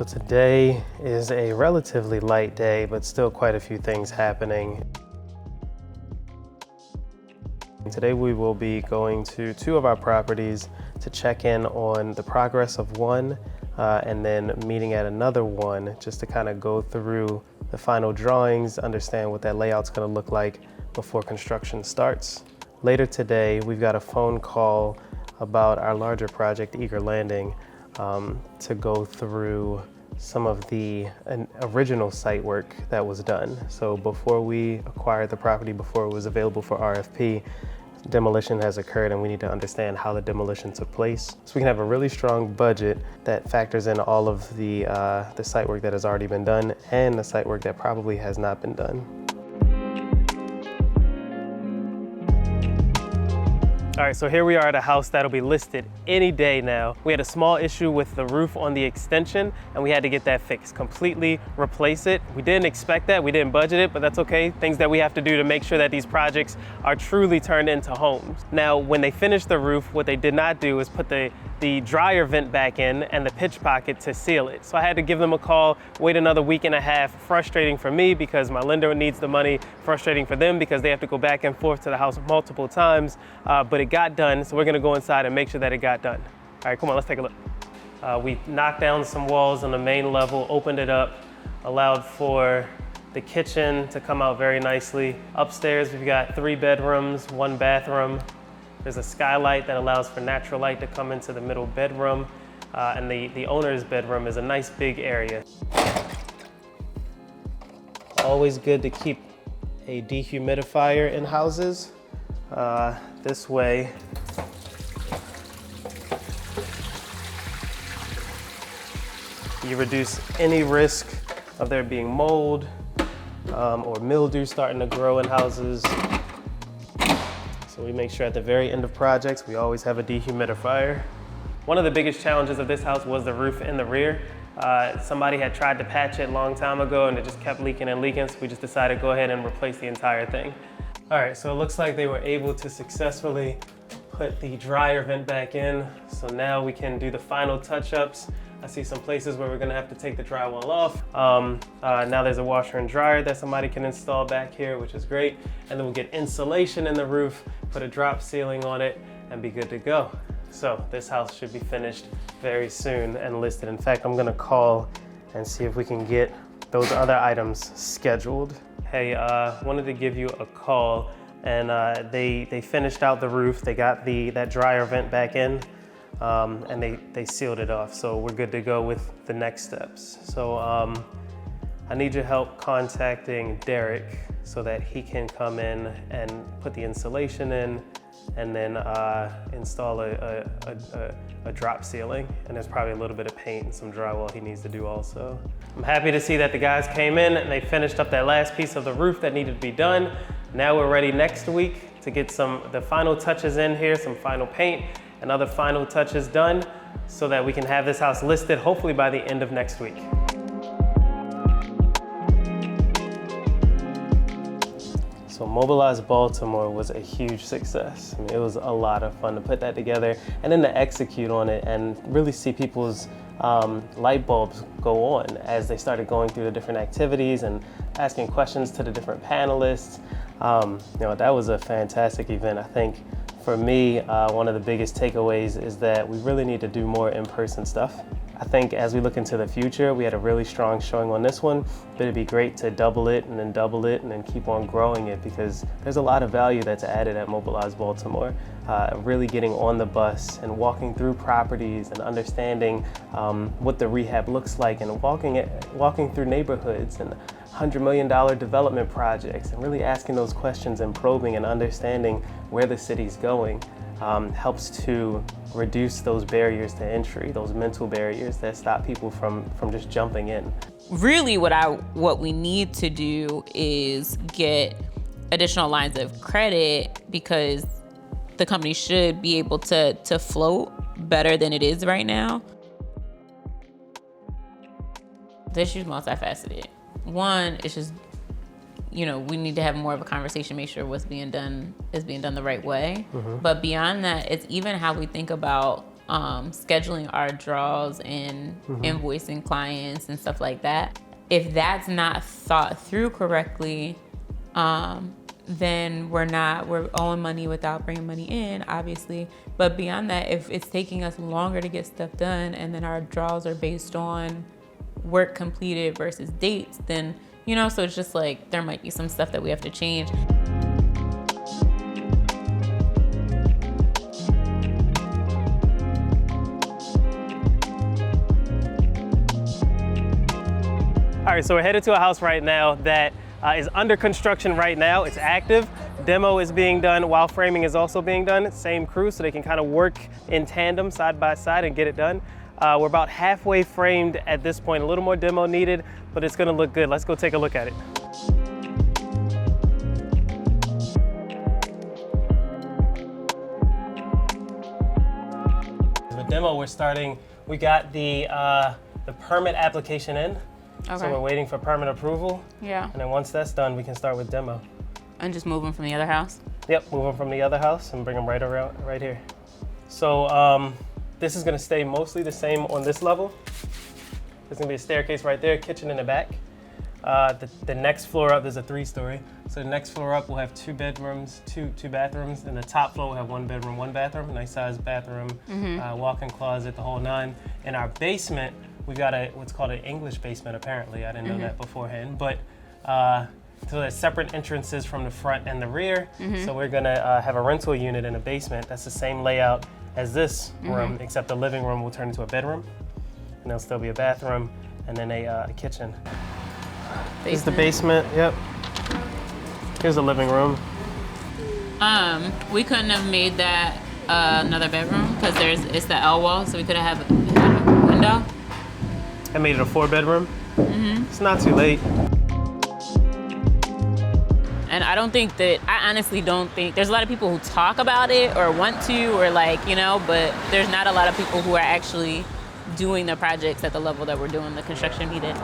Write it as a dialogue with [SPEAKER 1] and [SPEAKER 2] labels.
[SPEAKER 1] So today is a relatively light day, but still quite a few things happening. Today we will be going to two of our properties to check in on the progress of one and then meeting at another one just to kind of go through the final drawings, understand what that layout's going to look like before construction starts. Later today, we've got a phone call about our larger project, Eager Landing, to go through some of the original site work that was done. So before we acquired the property, before it was available for RFP, demolition has occurred and we need to understand how the demolition took place. So we can have a really strong budget that factors in all of the site work that has already been done and the site work that probably has not been done. All right, so here we are at a house that'll be listed any day now. We had a small issue with the roof on the extension and we had to get that fixed, completely replace it. We didn't expect that, we didn't budget it, but that's okay. Things that we have to do to make sure that these projects are truly turned into homes. Now, when they finished the roof, what they did not do is put the dryer vent back in and the pitch pocket to seal it. So I had to give them a call, wait another week and a half. Frustrating for me because my lender needs the money, frustrating for them because they have to go back and forth to the house multiple times, but it got done, so we're gonna go inside and make sure that it got done. All right, come on, let's take a look. We knocked down some walls on the main level, opened it up, allowed for the kitchen to come out very nicely. Upstairs, we've got 3 bedrooms, 1 bathroom. There's a skylight that allows for natural light to come into the middle bedroom. And the owner's bedroom is a nice big area. Always good to keep a dehumidifier in houses. This way, you reduce any risk of there being mold or mildew starting to grow in houses. So we make sure at the very end of projects, we always have a dehumidifier. One of the biggest challenges of this house was the roof in the rear. Somebody had tried to patch it a long time ago and it just kept leaking and leaking, so we just decided to go ahead and replace the entire thing. All right, so it looks like they were able to successfully put the dryer vent back in. So now we can do the final touch-ups. I see some places where we're gonna have to take the drywall off. Now there's a washer and dryer that somebody can install back here, which is great. And then we'll get insulation in the roof, put a drop ceiling on it, and be good to go. So this house should be finished very soon and listed. In fact, I'm gonna call and see if we can get those other items scheduled. Hey, wanted to give you a call, and they finished out the roof. They got that dryer vent back in, and they sealed it off. So we're good to go with the next steps. So I need your help contacting Derek so that he can come in and put the insulation in and then install a drop ceiling. And there's probably a little bit of paint and some drywall he needs to do also. I'm happy to see that the guys came in and they finished up that last piece of the roof that needed to be done. Now we're ready next week to get the final touches in here, some final paint and other final touches done so that we can have this house listed hopefully by the end of next week. So Mobilize Baltimore was a huge success. I mean, it was a lot of fun to put that together and then to execute on it and really see people's light bulbs go on as they started going through the different activities and asking questions to the different panelists. That was a fantastic event. I think for me, one of the biggest takeaways is that we really need to do more in-person stuff. I think as we look into the future, we had a really strong showing on this one, but it'd be great to double it and then keep on growing it because there's a lot of value that's added at Mobilize Baltimore. Really getting on the bus and walking through properties and understanding what the rehab looks like and walking through neighborhoods and $100 million development projects and really asking those questions and probing and understanding where the city's going. Helps to reduce those barriers to entry, those mental barriers that stop people from just jumping in.
[SPEAKER 2] Really what we need to do is get additional lines of credit because the company should be able to float better than it is right now. The issue is multifaceted. One, it's just, we need to have more of a conversation, make sure what's being done is being done the right way. Mm-hmm. But beyond that, it's even how we think about scheduling our draws and invoicing clients and stuff like that. If that's not thought through correctly, then we're owing money without bringing money in, obviously. But beyond that, if it's taking us longer to get stuff done and then our draws are based on work completed versus dates, then, so it's just like there might be some stuff that we have to change.
[SPEAKER 1] All right, so we're headed to a house right now that is under construction right now. It's active. Demo is being done while framing is also being done. Same crew, so they can kind of work in tandem side by side and get it done. We're about halfway framed at this point. A little more demo needed, but it's gonna look good. Let's go take a look at it. The demo we're starting, we got the permit application in.
[SPEAKER 2] Okay.
[SPEAKER 1] So we're waiting for permit approval.
[SPEAKER 2] Yeah.
[SPEAKER 1] And then once that's done, we can start with demo.
[SPEAKER 2] And just move them from the other house?
[SPEAKER 1] Yep, move them from the other house and bring them right around, right here. So this is gonna stay mostly the same on this level. There's gonna be a staircase right there, kitchen in the back. The next floor up, there's a 3-story. So the next floor up, we'll have 2 bedrooms, two bathrooms. And the top floor will have 1 bedroom, 1 bathroom, nice sized bathroom, walk-in closet, the whole 9. In our basement, we got what's called an English basement, apparently. I didn't know that beforehand. But so there's separate entrances from the front and the rear. So we're gonna have a rental unit in a basement. That's the same layout as this room, except the living room will turn into a bedroom. And there'll still be a bathroom and then a kitchen. This is the basement, yep. Here's the living room.
[SPEAKER 2] We couldn't have made that another bedroom because it's the L wall, so we could have had a window.
[SPEAKER 1] I made it a 4-bedroom. It's not too late.
[SPEAKER 2] And I honestly don't think, there's a lot of people who talk about it or want to or but there's not a lot of people who are actually doing the projects at the level that we're doing the construction needed.